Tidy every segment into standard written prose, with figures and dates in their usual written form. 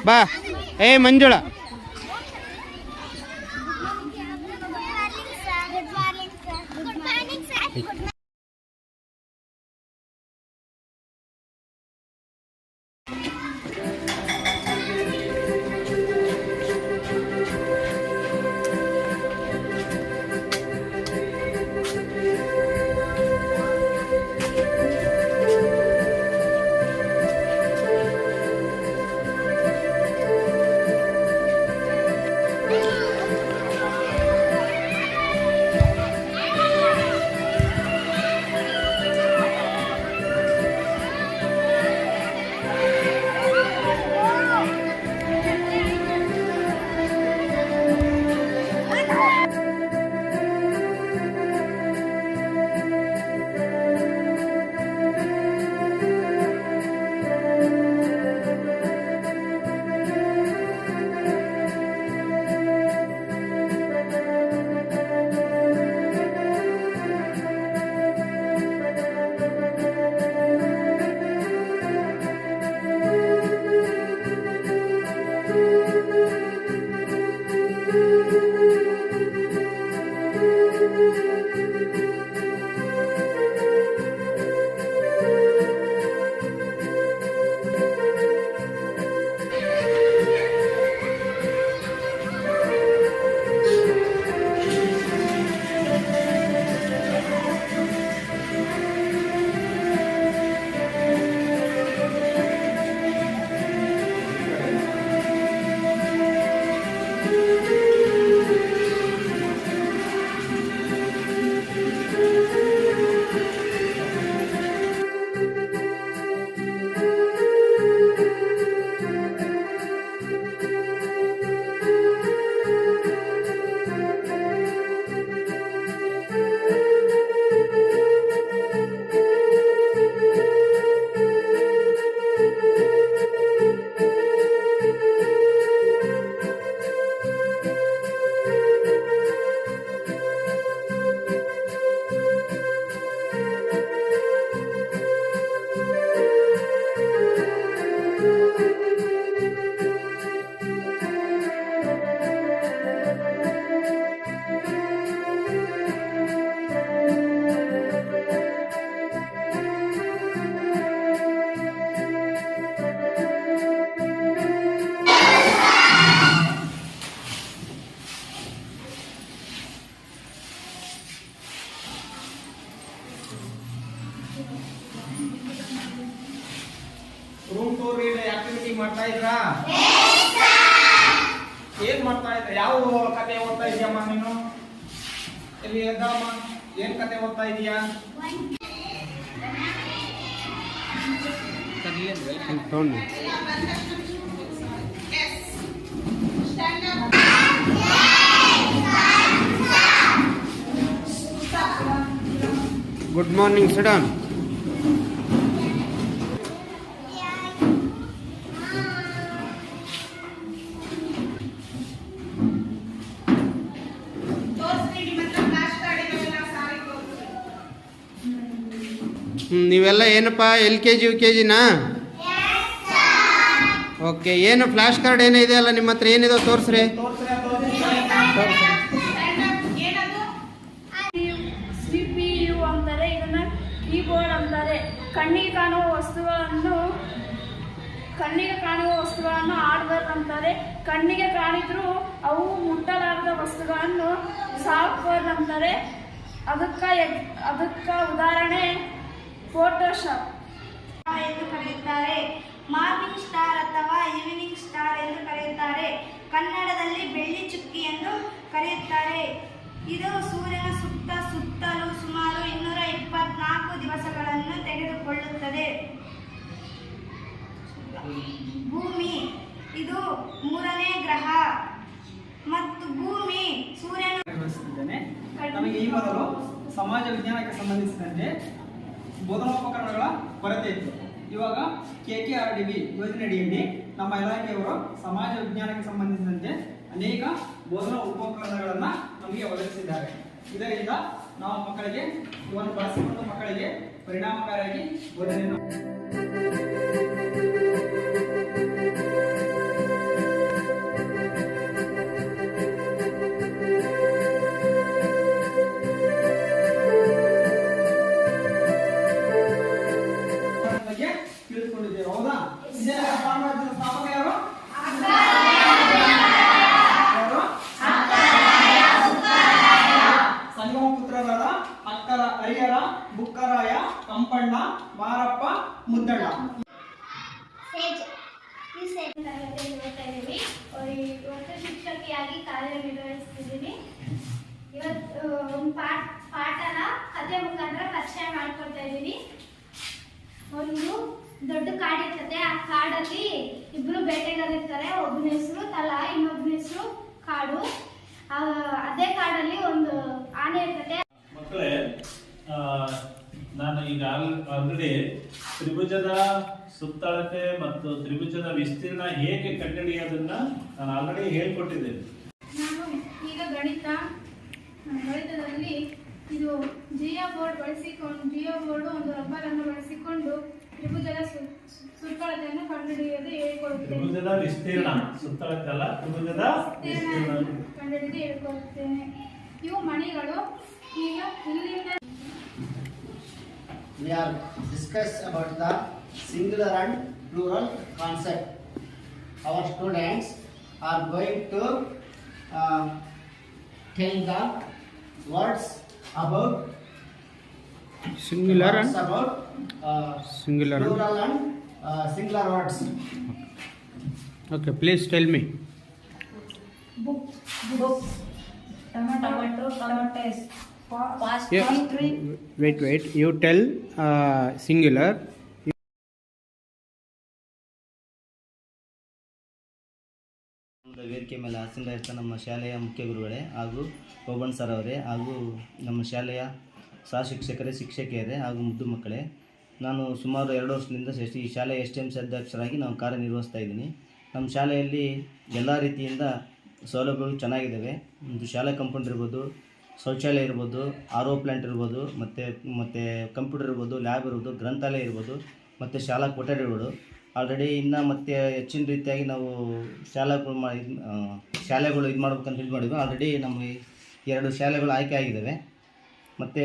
ಬಾ. ಏ ಮಂಜುಳ, room tour activity ಮಾಡ್ತಾ ಇದ್ರಾ? ಏನ್ ಮಾಡ್ತಾ ಇದ್ದ? ಯಾವ ಕತೆ ಓದ್ತಾ ಇದೀಯಮ್ಮ ನೀನು? ಎಲ್ಲಿ ಎದ್ದಮ್ಮ? ಏನ್ ಕತೆ ಓದ್ತಾ ಇದೀಯಾ? Good morning sudden. ನೀವೆಲ್ಲ ಏನಪ್ಪ LKG UKGನಾ? ಓಕೆ. ಏನು ಫ್ಲಾಶ್ ಕಾರ್ಡ್ ಏನಿದೆ ಅಲ್ಲ ನಿಮ್ಮ ಹತ್ರ, ಏನಿದೆ ತೋರಿಸ್ರಿ. CPU ಅಂತಾರೆ, ಇದನ್ನ ಕೀಬೋರ್ಡ್ ಅಂತಾರೆ. ಕಣ್ಣಿಗೆ ಕಾಣುವ ವಸ್ತುಗಳನ್ನು ಹಾರ್ಡ್ವೇರ್ ಅಂತಾರೆ. ಕಣ್ಣಿಗೆ ಕಾಣಿದ್ರೂ ಅವು ಮುಟ್ಟಲಾರದ ವಸ್ತುಗಳನ್ನು ಸಾಫ್ಟ್ವೇರ್ ಅಂತಾರೆ. ಅದಕ್ಕ ಉದಾಹರಣೆ ಫೋಟೋಶಾಪ್ ಎಂದು ಕರೆಯುತ್ತಾರೆ. ಮಾರ್ನಿಂಗ್ ಸ್ಟಾರ್ ಅಥವಾ ಈವ್ನಿಂಗ್ ಸ್ಟಾರ್ ಎಂದು ಕರೆಯುತ್ತಾರೆ. ಕನ್ನಡದಲ್ಲಿ ಬೆಳ್ಳಿ ಚುಕ್ಕಿ ಎಂದು ಕರೆಯುತ್ತಾರೆ. ಇದು ಸೂರ್ಯನ ಸುತ್ತಲೂ ಸುಮಾರು 224 ದಿವಸಗಳನ್ನು ತೆಗೆದುಕೊಳ್ಳುತ್ತದೆ. ಭೂಮಿ ಇದು 3ನೇ ಗ್ರಹ ಮತ್ತು ಭೂಮಿ ಸೂರ್ಯನ ನಮಗೆ ಈ ಮೊದಲು ಸಮಾಜ ವಿಜ್ಞಾನಕ್ಕೆ ಸಂಬಂಧಿಸಿದಂತೆ ಬೋಧನೋಪಕರಣಗಳ ಕೊರತೆ ಇತ್ತು. ಇವಾಗ KKRDB ಯೋಜನೆ ಅಡಿಯಲ್ಲಿ ನಮ್ಮ ಇಲಾಖೆಯವರು ಸಮಾಜ ವಿಜ್ಞಾನಕ್ಕೆ ಸಂಬಂಧಿಸಿದಂತೆ ಅನೇಕ ಬೋಧನಾ ಉಪಕರಣಗಳನ್ನು ನಮಗೆ ಒದಗಿಸಿದ್ದಾರೆ. ಇದರಿಂದ ನಾವು ಮಕ್ಕಳಿಗೆ ಇವನ್ನು ಬಳಸಿಕೊಂಡು ಮಕ್ಕಳಿಗೆ ಪರಿಣಾಮಕಾರಿಯಾಗಿ ಬೋಧನೆಯನ್ನು ಮುತ್ತುರಾರ, ಅಕ್ಕರ ಹರಿಹರ, ಬುಕ್ಕರಾಯ, ಕಂಪಣ್ಣ, ಮಾರಪ್ಪ, ಮುದ್ದಣ್ಣ. ಸೇಜ್ ಈ ಸೇಜ್ ತರಗತಿಯಲ್ಲಿ ಓದ್ತಾ ಇದ್ದೀವಿ. ಇವತ್ತು ಶಿಕ್ಷಕಿಯಾಗಿ ಕಾರ್ಯನಿರ್ವಹಿಸ್ತಿದ್ದೀನಿ. ಇವತ್ತು ಒಂದು ಪಾಠನ ಕಥೆ ಮುಖಾಂತರ ಪರಿಚಯ ಮಾಡ್ಕೊಳ್ತಾ ಇದ್ದೀನಿ. ಒಂದು ದೊಡ್ಡ ಕಾಡಿರ್ತದೆ. ಆ ಕಾಡಲ್ಲಿ ಇಬ್ರು ಬೇಟೆಗಾರಿರ್ತಾರೆ. ಒಬ್ಬನ ಹೆಸರು ತಲ, ಇನ್ನೊಬ್ಬನ ಹೆಸರು ಕಾಡು. ಅದೇ ಕಾಡಲ್ಲಿ ಒಂದು ಆನೆ ಇರ್ತದೆ. ಮಕ್ಕಳೇ, ನಾನು ಈಗ ಆಲ್ರೆಡಿ ತ್ರಿಭುಜದ ಸುತ್ತಳತೆ ಮತ್ತು ತ್ರಿಭುಜದ ವಿಸ್ತೀರ್ಣ ಹೇಗೆ ಕಂಡುಹಿಡಿಯೋದನ್ನ ನಾನು ಆಲ್ರೆಡಿ ಹೇಳ್ಕೊಟ್ಟಿದ್ದೇನೆ. ನಾನು ಈಗ ಗಣಿತದಲ್ಲಿ ಇದು ಜಿಯೋ ಬೋರ್ಡ್ ಒಂದು ರಬ್ಬರ್ ಅನ್ನು ಬಳಸಿಕೊಂಡು ತ್ರಿಭುಜದ ಸುತ್ತಳತೆಯನ್ನು ಕಂಡುಹಿಡಿಯೋದು ಹೇಳ್ಕೊಡುತ್ತೇನೆ. ತ್ರಿಭುಜದ ವಿಸ್ತೀರ್ಣ, ಸುತ್ತಳತೆ ಅಲ್ಲ, ತ್ರಿಭುಜದ ವಿಸ್ತೀರ್ಣ ಕಂಡುಹಿಡಿದು ಹೇಳ್ಕೊಡುತ್ತೇನೆ. ಇವು ಮಣಿಗಳು. ಈಗ ಇಲ್ಲಿಂದ we are discuss about the singular and plural concept. Our students are going to tell the words about Singular and singular. plural and singular words. Okay, please tell me. Books. Tomatoes. Yeah. Wait. You tell singular. ವೇದಿಕೆ ಮೇಲೆ ಆಸೀನರಾಗಿರ್ತ ನಮ್ಮ ಶಾಲೆಯ ಮುಖ್ಯ ಗುರುಗಳೇ ಹಾಗೂ Obanna sir ಅವರೇ ಹಾಗೂ ನಮ್ಮ ಶಾಲೆಯ ಸಹ ಶಿಕ್ಷಕರೇ, ಶಿಕ್ಷಕಿಯರೇ ಹಾಗೂ ಮುದ್ದು ಮಕ್ಕಳೇ, ನಾನು ಸುಮಾರು 2 ವರ್ಷದಿಂದ ಈ ಶಾಲೆಯ STMC ಅಧ್ಯಕ್ಷರಾಗಿ ನಾವು ಕಾರ್ಯನಿರ್ವಹಿಸ್ತಾ ಇದ್ದೀನಿ. ನಮ್ಮ ಶಾಲೆಯಲ್ಲಿ ಎಲ್ಲ ರೀತಿಯಿಂದ ಸೌಲಭ್ಯಗಳು ಚೆನ್ನಾಗಿದ್ದಾವೆ. ಒಂದು ಶಾಲಾ ಕಾಂಪೌಂಡ್ ಇರ್ಬೋದು, ಶೌಚಾಲಯ ಇರ್ಬೋದು, RO ಪ್ಲ್ಯಾಂಟ್ ಇರ್ಬೋದು, ಮತ್ತು ಕಂಪ್ಯೂಟರ್ ಇರ್ಬೋದು, ಲ್ಯಾಬ್ ಇರ್ಬೋದು, ಗ್ರಂಥಾಲಯ ಇರ್ಬೋದು, ಮತ್ತು ಶಾಲಾ ಕೊಠಡಿ ಇರ್ಬೋದು. ಆಲ್ರೆಡಿ ಇನ್ನು ಮತ್ತೆ ಹೆಚ್ಚಿನ ರೀತಿಯಾಗಿ ನಾವು ಶಾಲೆಗಳು ಇದು ಮಾಡ್ಬೇಕಂತ ಇದು ಮಾಡಿದ್ವಿ. ಆಲ್ರೆಡಿ ನಮ್ಮ 2 ಶಾಲೆಗಳು ಆಯ್ಕೆ ಆಗಿದ್ದಾವೆ. ಮತ್ತು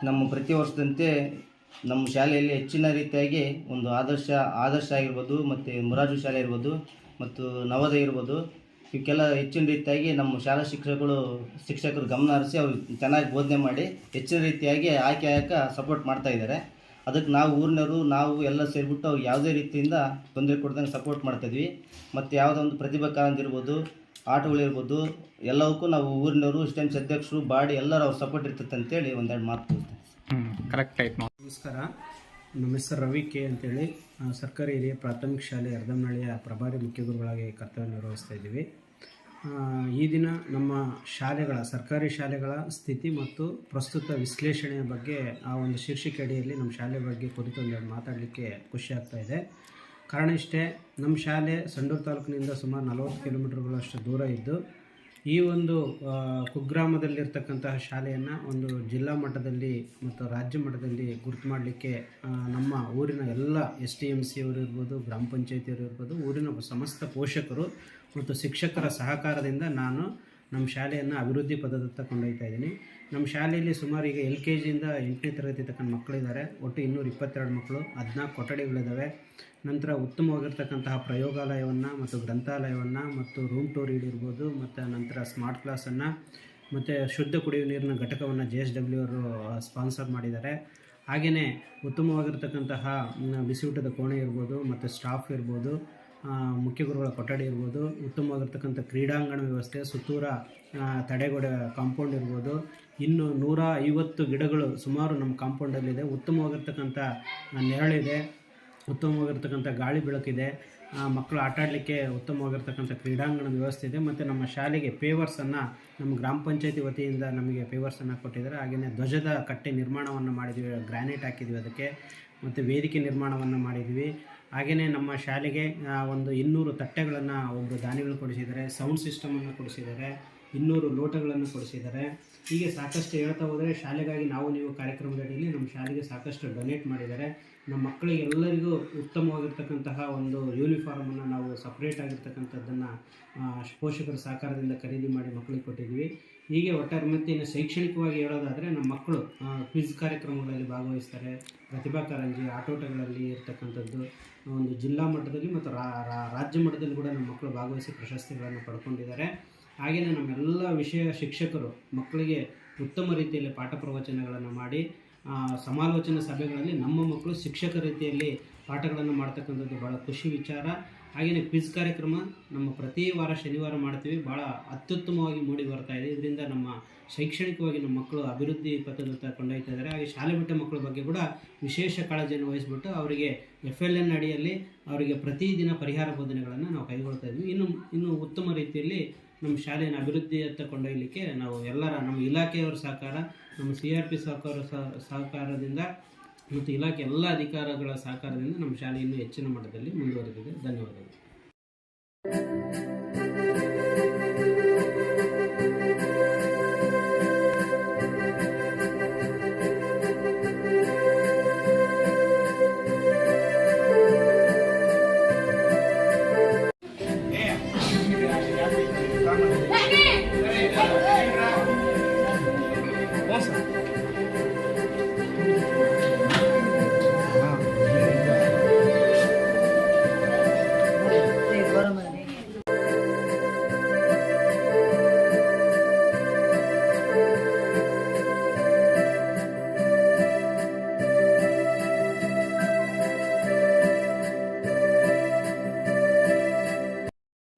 ನಮ್ಮ ಪ್ರತಿ ವರ್ಷದಂತೆ ನಮ್ಮ ಶಾಲೆಯಲ್ಲಿ ಹೆಚ್ಚಿನ ರೀತಿಯಾಗಿ ಒಂದು ಆದರ್ಶ ಆಗಿರ್ಬೋದು, ಮತ್ತು ಮುರಾರ್ಜಿ ಶಾಲೆ ಇರ್ಬೋದು, ಮತ್ತು ನವೋದಯ ಇರ್ಬೋದು, ಇವಕ್ಕೆಲ್ಲ ಹೆಚ್ಚಿನ ರೀತಿಯಾಗಿ ನಮ್ಮ ಶಾಲಾ ಶಿಕ್ಷಕರು ಗಮನ ಹರಿಸಿ ಅವ್ರು ಚೆನ್ನಾಗಿ ಬೋಧನೆ ಮಾಡಿ ಹೆಚ್ಚಿನ ರೀತಿಯಾಗಿ ಆಯ್ಕೆ ಸಪೋರ್ಟ್ ಮಾಡ್ತಾಯಿದ್ದಾರೆ. ಅದಕ್ಕೆ ನಾವು ಊರಿನವರು ನಾವು ಎಲ್ಲ ಸೇರಿಬಿಟ್ಟು ಅವ್ರು ಯಾವುದೇ ರೀತಿಯಿಂದ ತೊಂದರೆ ಕೊಡ್ದಂಗೆ ಸಪೋರ್ಟ್ ಮಾಡ್ತಾಯಿದ್ವಿ. ಮತ್ತು ಯಾವುದೋ ಒಂದು ಪ್ರತಿಭಾ ಕಾರಂಜಿ ಇರ್ಬೋದು, ಆಟಗಳಿರ್ಬೋದು, ಎಲ್ಲವಕ್ಕೂ ನಾವು ಊರಿನವರು STMC ಅಧ್ಯಕ್ಷರು ಬಾಡಿ ಎಲ್ಲರೂ ಅವ್ರ ಸಪೋರ್ಟ್ ಇರ್ತೈತೆ ಅಂತೇಳಿ ಒಂದೆರಡು ಮಾತು ಕರೆಕ್ಟ್ ಆಯ್ತು. ನಮಸ್ಕಾರ, ನಮ್ಮ ಹೆಸರು ರವಿ ಕೆ ಅಂತೇಳಿ, ಸರ್ಕಾರಿ ಹಿರಿಯ ಪ್ರಾಥಮಿಕ ಶಾಲೆ ಅರ್ಧಂನಹಳ್ಳಿಯ ಪ್ರಭಾರಿ ಮುಖ್ಯ ಗುರುಗಳಾಗಿ ಕರ್ತವ್ಯ ನಿರ್ವಹಿಸ್ತಾ ಇದ್ದೀವಿ. ಈ ದಿನ ನಮ್ಮ ಸರ್ಕಾರಿ ಶಾಲೆಗಳ ಸ್ಥಿತಿ ಮತ್ತು ಪ್ರಸ್ತುತ ವಿಶ್ಲೇಷಣೆಯ ಬಗ್ಗೆ ಆ ಒಂದು ಶೀರ್ಷಿಕೆ ಅಡಿಯಲ್ಲಿ ನಮ್ಮ ಶಾಲೆ ಬಗ್ಗೆ ಕುರಿತು ಒಂದೆರಡು ಮಾತಾಡಲಿಕ್ಕೆ ಖುಷಿ ಆಗ್ತಾಯಿದೆ. ಕಾರಣ ಇಷ್ಟೇ, ನಮ್ಮ ಶಾಲೆ ಸಂಡೂರು ತಾಲೂಕಿನಿಂದ ಸುಮಾರು 40 ಕಿಲೋಮೀಟರ್ಗಳಷ್ಟು ದೂರ ಇದ್ದು, ಈ ಒಂದು ಕುಗ್ರಾಮದಲ್ಲಿರ್ತಕ್ಕಂತಹ ಶಾಲೆಯನ್ನು ಒಂದು ಜಿಲ್ಲಾ ಮಟ್ಟದಲ್ಲಿ ಮತ್ತು ರಾಜ್ಯ ಮಟ್ಟದಲ್ಲಿ ಗುರುತು ಮಾಡಲಿಕ್ಕೆ ನಮ್ಮ ಊರಿನ ಎಲ್ಲ STMC ಅವರು ಇರ್ಬೋದು, ಗ್ರಾಮ ಪಂಚಾಯತಿಯವರು ಇರ್ಬೋದು, ಊರಿನ ಸಮಸ್ತ ಪೋಷಕರು ಮತ್ತು ಶಿಕ್ಷಕರ ಸಹಕಾರದಿಂದ ನಾನು ನಮ್ಮ ಶಾಲೆಯನ್ನು ಅಭಿವೃದ್ಧಿ ಪದದತ್ತ ಕೊಂಡೊಯ್ತಾ ಇದ್ದೀನಿ. ನಮ್ಮ ಶಾಲೆಯಲ್ಲಿ ಸುಮಾರು ಈಗ LKG ಇಂದ 8ನೇ ತರಗತಿ ತಕ್ಕ ಮಕ್ಕಳಿದ್ದಾರೆ. ಒಟ್ಟು 222 ಮಕ್ಕಳು, 14 ಕೊಠಡಿಗಳಿದ್ದಾವೆ. ನಂತರ ಉತ್ತಮವಾಗಿರ್ತಕ್ಕಂತಹ ಪ್ರಯೋಗಾಲಯವನ್ನು ಮತ್ತು ಗ್ರಂಥಾಲಯವನ್ನು ಮತ್ತು ರೂಮ್ ಟೂರ್ ಇರ್ಬೋದು, ಮತ್ತು ನಂತರ ಸ್ಮಾರ್ಟ್ ಕ್ಲಾಸನ್ನು ಮತ್ತು ಶುದ್ಧ ಕುಡಿಯುವ ನೀರಿನ ಘಟಕವನ್ನು JSW ಅವರು ಸ್ಪಾನ್ಸರ್ ಮಾಡಿದ್ದಾರೆ. ಹಾಗೆಯೇ ಉತ್ತಮವಾಗಿರ್ತಕ್ಕಂತಹ ಬಿಸಿಯೂಟದ ಕೋಣೆ ಇರ್ಬೋದು, ಮತ್ತು ಸ್ಟಾಫ್ ಇರ್ಬೋದು, ಮುಖ್ಯ ಗುರುಗಳ ಕೊಠಡಿ ಇರ್ಬೋದು, ಉತ್ತಮವಾಗಿರ್ತಕ್ಕಂಥ ಕ್ರೀಡಾಂಗಣ ವ್ಯವಸ್ಥೆ, ಸುತ್ತೂರ ತಡೆಗೋಡೆ ಕಾಂಪೌಂಡ್ ಇರ್ಬೋದು, ಇನ್ನು 150 ಗಿಡಗಳು ಸುಮಾರು ನಮ್ಮ ಕಾಂಪೌಂಡಲ್ಲಿದೆ. ಉತ್ತಮವಾಗಿರ್ತಕ್ಕಂಥ ನೆರಳಿದೆ, ಉತ್ತಮವಾಗಿರ್ತಕ್ಕಂಥ ಗಾಳಿ ಬೆಳಕಿದೆ, ಮಕ್ಕಳು ಆಟಾಡಲಿಕ್ಕೆ ಉತ್ತಮವಾಗಿರ್ತಕ್ಕಂಥ ಕ್ರೀಡಾಂಗಣ ವ್ಯವಸ್ಥೆ ಇದೆ. ಮತ್ತು ನಮ್ಮ ಶಾಲೆಗೆ ಪೇವರ್ಸನ್ನು ನಮ್ಮ ಗ್ರಾಮ ಪಂಚಾಯತಿ ವತಿಯಿಂದ ನಮಗೆ ಪೇವರ್ಸನ್ನು ಕೊಟ್ಟಿದ್ದಾರೆ. ಹಾಗೆಯೇ ಧ್ವಜದ ಕಟ್ಟೆ ನಿರ್ಮಾಣವನ್ನು ಮಾಡಿದ್ವಿ, ಗ್ರಾನೈಟ್ ಹಾಕಿದ್ವಿ ಅದಕ್ಕೆ, ಮತ್ತು ವೇದಿಕೆ ನಿರ್ಮಾಣವನ್ನು ಮಾಡಿದ್ವಿ. ಹಾಗೆಯೇ ನಮ್ಮ ಶಾಲೆಗೆ ಒಂದು 200 ತಟ್ಟೆಗಳನ್ನು ಒಬ್ಬರು ದಾನಿಗಳು ಕೊಡಿಸಿದ್ದಾರೆ, ಸೌಂಡ್ ಸಿಸ್ಟಮನ್ನು ಕೊಡಿಸಿದ್ದಾರೆ, 200 ಲೋಟಗಳನ್ನು ಕೊಡಿಸಿದ್ದಾರೆ. ಹೀಗೆ ಸಾಕಷ್ಟು ಹೇಳ್ತಾ ಹೋದರೆ ಶಾಲೆಗಾಗಿ ನಾವು ನೀವು ಕಾರ್ಯಕ್ರಮದಲ್ಲಿ ನಮ್ಮ ಶಾಲೆಗೆ ಸಾಕಷ್ಟು ಡೊನೇಟ್ ಮಾಡಿದ್ದಾರೆ. ನಮ್ಮ ಮಕ್ಕಳಿಗೆ ಎಲ್ಲರಿಗೂ ಉತ್ತಮವಾಗಿರ್ತಕ್ಕಂತಹ ಒಂದು ಯೂನಿಫಾರ್ಮನ್ನು ನಾವು ಸಪ್ರೇಟ್ ಆಗಿರ್ತಕ್ಕಂಥದ್ದನ್ನು ಪೋಷಕರ ಸಹಕಾರದಿಂದ ಖರೀದಿ ಮಾಡಿ ಮಕ್ಕಳಿಗೆ ಕೊಟ್ಟಿದ್ವಿ. ಹೀಗೆ ಒಟ್ಟಾರೆ ಮತ್ತು ಇನ್ನು ಶೈಕ್ಷಣಿಕವಾಗಿ ಹೇಳೋದಾದರೆ ನಮ್ಮ ಮಕ್ಕಳು ಕ್ವಿಜ್ ಕಾರ್ಯಕ್ರಮಗಳಲ್ಲಿ ಭಾಗವಹಿಸ್ತಾರೆ, ಪ್ರತಿಭಾ ಕಾರಂಜಿ, ಆಟೋಟಗಳಲ್ಲಿ ಇರ್ತಕ್ಕಂಥದ್ದು ಒಂದು ಜಿಲ್ಲಾ ಮಟ್ಟದಲ್ಲಿ ಮತ್ತು ರಾಜ್ಯ ಮಟ್ಟದಲ್ಲಿ ಕೂಡ ನಮ್ಮ ಮಕ್ಕಳು ಭಾಗವಹಿಸಿ ಪ್ರಶಸ್ತಿಗಳನ್ನು ಪಡ್ಕೊಂಡಿದ್ದಾರೆ. ಹಾಗೆಯೇ ನಮ್ಮೆಲ್ಲ ವಿಷಯ ಶಿಕ್ಷಕರು ಮಕ್ಕಳಿಗೆ ಉತ್ತಮ ರೀತಿಯಲ್ಲಿ ಪಾಠ ಪ್ರವಚನಗಳನ್ನು ಮಾಡಿ ಸಮಾಲೋಚನಾ ಸಭೆಗಳಲ್ಲಿ ನಮ್ಮ ಮಕ್ಕಳು ಶಿಕ್ಷಕ ರೀತಿಯಲ್ಲಿ ಪಾಠಗಳನ್ನು ಮಾಡ್ತಕ್ಕಂಥದ್ದು ಭಾಳ ಖುಷಿ ವಿಚಾರ. ಹಾಗೆಯೇ ಕ್ವಿಜ್ ಕಾರ್ಯಕ್ರಮ ನಮ್ಮ ಪ್ರತಿ ವಾರ ಶನಿವಾರ ಮಾಡ್ತೀವಿ, ಭಾಳ ಅತ್ಯುತ್ತಮವಾಗಿ ಮೂಡಿ ಬರ್ತಾ ಇದೆ. ಇದರಿಂದ ನಮ್ಮ ಶೈಕ್ಷಣಿಕವಾಗಿ ನಮ್ಮ ಮಕ್ಕಳು ಅಭಿವೃದ್ಧಿ ಪಥದತ್ತ ಕೊಂಡೊಯ್ತಾ ಇದ್ದಾರೆ. ಹಾಗೆ ಶಾಲೆ ಬಿಟ್ಟ ಮಕ್ಕಳ ಬಗ್ಗೆ ಕೂಡ ವಿಶೇಷ ಕಾಳಜಿಯನ್ನು ವಹಿಸಿಬಿಟ್ಟು ಅವರಿಗೆ FLN ಅಡಿಯಲ್ಲಿ ಅವರಿಗೆ ಪ್ರತಿದಿನ ಪರಿಹಾರ ಬೋಧನೆಗಳನ್ನು ನಾವು ಕೈಗೊಳ್ತಾ ಇದ್ವಿ. ಇನ್ನು ಉತ್ತಮ ರೀತಿಯಲ್ಲಿ ನಮ್ಮ ಶಾಲೆಯನ್ನು ಅಭಿವೃದ್ಧಿಯತ್ತ ಕೊಂಡೊಯ್ಯಲಿಕ್ಕೆ ನಾವು ಎಲ್ಲರ ನಮ್ಮ ಇಲಾಖೆಯವರ ಸಹಕಾರ, ನಮ್ಮ CRP ಸಹಕಾರದಿಂದ ಮತ್ತು ಇಲಾಖೆ ಎಲ್ಲ ಅಧಿಕಾರಿಗಳ ಸಹಕಾರದಿಂದ ನಮ್ಮ ಶಾಲೆ ಇನ್ನೂ ಹೆಚ್ಚಿನ ಮಟ್ಟದಲ್ಲಿ ಮುಂದುವರೆದಿದೆ. ಧನ್ಯವಾದಗಳು.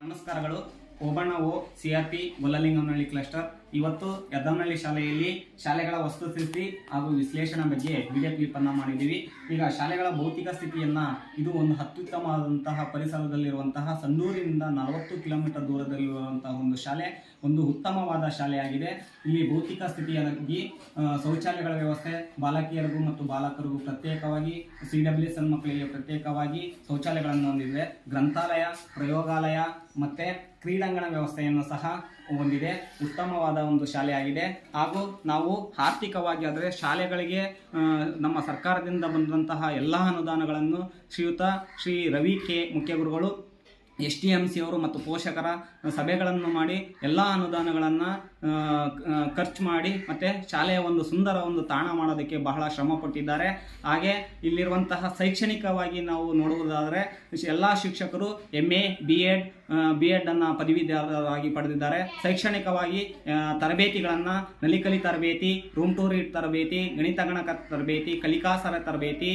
ನಮಸ್ಕಾರಗಳು. Obanna CRP Gollalinganahalli cluster. ಇವತ್ತು ಯದ್ದನಹಳ್ಳಿ ಶಾಲೆಯಲ್ಲಿ ಶಾಲೆಗಳ ವಸ್ತುಸ್ಥಿತಿ ಹಾಗೂ ವಿಶ್ಲೇಷಣೆ ಬಗ್ಗೆ ವಿಡಿಯೋ ಕ್ಲಿಪ್ ಅನ್ನು ಮಾಡಿದ್ದೀವಿ. ಈಗ ಶಾಲೆಗಳ ಭೌತಿಕ ಸ್ಥಿತಿಯನ್ನ, ಇದು ಒಂದು ಅತ್ಯುತ್ತಮವಾದಂತಹ ಪರಿಸರದಲ್ಲಿರುವಂತಹ ಸಂಡೂರಿನಿಂದ 40 ಕಿಲೋಮೀಟರ್ ದೂರದಲ್ಲಿರುವಂತಹ ಒಂದು ಶಾಲೆ, ಒಂದು ಉತ್ತಮವಾದ ಶಾಲೆಯಾಗಿದೆ. ಇಲ್ಲಿ ಭೌತಿಕ ಸ್ಥಿತಿಯಾಗಿ ಶೌಚಾಲಯಗಳ ವ್ಯವಸ್ಥೆ ಬಾಲಕಿಯರಿಗೂ ಮತ್ತು ಬಾಲಕರಿಗೂ ಪ್ರತ್ಯೇಕವಾಗಿ, CWSN ಮಕ್ಕಳಿಗೆ ಪ್ರತ್ಯೇಕವಾಗಿ ಶೌಚಾಲಯಗಳನ್ನು ಹೊಂದಿದೆ. ಗ್ರಂಥಾಲಯ, ಪ್ರಯೋಗಾಲಯ ಮತ್ತೆ ಕ್ರೀಡಾಂಗಣ ವ್ಯವಸ್ಥೆಯನ್ನು ಸಹ ಹೊಂದಿದೆ. ಉತ್ತಮವಾದ ಒಂದು ಶಾಲೆಯಾಗಿದೆ. ಹಾಗೂ ನಾವು ಆರ್ಥಿಕವಾಗಿ ಆದರೆ ಶಾಲೆಗಳಿಗೆ ನಮ್ಮ ಸರ್ಕಾರದಿಂದ ಬಂದಂತಹ ಎಲ್ಲ ಅನುದಾನಗಳನ್ನು ಶ್ರೀ ರವಿ ಕೆ ಮುಖ್ಯಗುರುಗಳು STMC ಅವರು ಮತ್ತು ಪೋಷಕರ ಸಭೆಗಳನ್ನು ಮಾಡಿ ಎಲ್ಲ ಅನುದಾನಗಳನ್ನು ಖರ್ಚು ಮಾಡಿ ಮತ್ತು ಶಾಲೆಯ ಒಂದು ಸುಂದರ ಒಂದು ತಾಣ ಮಾಡೋದಕ್ಕೆ ಬಹಳ ಶ್ರಮ ಪಟ್ಟಿದ್ದಾರೆ. ಹಾಗೆ ಇಲ್ಲಿರುವಂತಹ ಶೈಕ್ಷಣಿಕವಾಗಿ ನಾವು ನೋಡುವುದಾದರೆ ಎಲ್ಲ ಶಿಕ್ಷಕರು MA B.Ed ಅನ್ನು ಪದವೀಧರರಾಗಿ ಪಡೆದಿದ್ದಾರೆ. ಶೈಕ್ಷಣಿಕವಾಗಿ ತರಬೇತಿಗಳನ್ನು, ನಲಿಕಲಿ ತರಬೇತಿ, ರೂಮ್ ಟು ರೀಡ್ ತರಬೇತಿ, ಗಣಿತ ಗಣಕ ತರಬೇತಿ, ಕಲಿಕಾಸರ ತರಬೇತಿ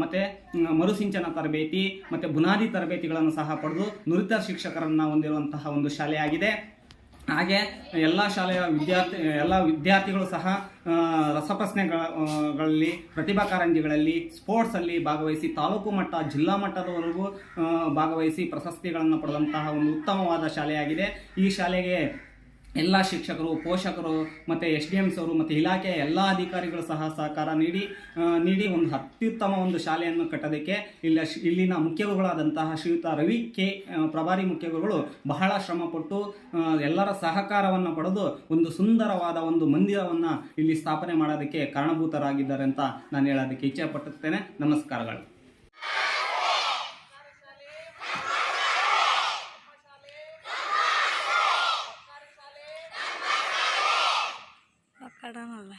ಮತ್ತು ಮರುಸಿಂಚನ ತರಬೇತಿ ಮತ್ತು ಬುನಾದಿ ತರಬೇತಿಗಳನ್ನು ಸಹ ಪಡೆದು ನುರಿತ ಶಿಕ್ಷಕರನ್ನು ಹೊಂದಿರುವಂತಹ ಒಂದು ಶಾಲೆಯಾಗಿದೆ. ಹಾಗೆ ಎಲ್ಲ ಶಾಲೆಯ ವಿದ್ಯಾರ್ಥಿಗಳು ಸಹ ರಸಪ್ರಶ್ನೆಗಳಲ್ಲಿ, ಪ್ರತಿಭಾ ಕಾರಂಜಿಗಳಲ್ಲಿ, ಸ್ಪೋರ್ಟ್ಸಲ್ಲಿ ಭಾಗವಹಿಸಿ ತಾಲೂಕು ಮಟ್ಟ, ಜಿಲ್ಲಾ ಮಟ್ಟದವರೆಗೂ ಭಾಗವಹಿಸಿ ಪ್ರಶಸ್ತಿಗಳನ್ನು ಪಡೆದಂತಹ ಒಂದು ಉತ್ತಮವಾದ ಶಾಲೆಯಾಗಿದೆ. ಈ ಶಾಲೆಗೆ ಎಲ್ಲ ಶಿಕ್ಷಕರು, ಪೋಷಕರು ಮತ್ತು SDMs ಅವರು ಮತ್ತು ಇಲಾಖೆಯ ಎಲ್ಲ ಅಧಿಕಾರಿಗಳು ಸಹ ಸಹಕಾರ ನೀಡಿ ಒಂದು ಅತ್ಯುತ್ತಮ ಒಂದು ಶಾಲೆಯನ್ನು ಕಟ್ಟೋದಕ್ಕೆ ಇಲ್ಲಿನ ಮುಖ್ಯಗುರುಗಳಾದಂತಹ ಶ್ರೀಯುತ ರವಿ ಕೆ ಪ್ರಭಾರಿ ಮುಖ್ಯಗುರುಗಳು ಬಹಳ ಶ್ರಮಪಟ್ಟು ಎಲ್ಲರ ಸಹಕಾರವನ್ನು ಪಡೆದು ಒಂದು ಸುಂದರವಾದ ಒಂದು ಮಂದಿರವನ್ನು ಇಲ್ಲಿ ಸ್ಥಾಪನೆ ಮಾಡೋದಕ್ಕೆ ಕಾರಣಭೂತರಾಗಿದ್ದಾರೆ ಅಂತ ನಾನು ಹೇಳೋದಕ್ಕೆ ಇಚ್ಛೆಪಡುತ್ತೇನೆ. ನಮಸ್ಕಾರಗಳು. ಕಡನಲ್ಲ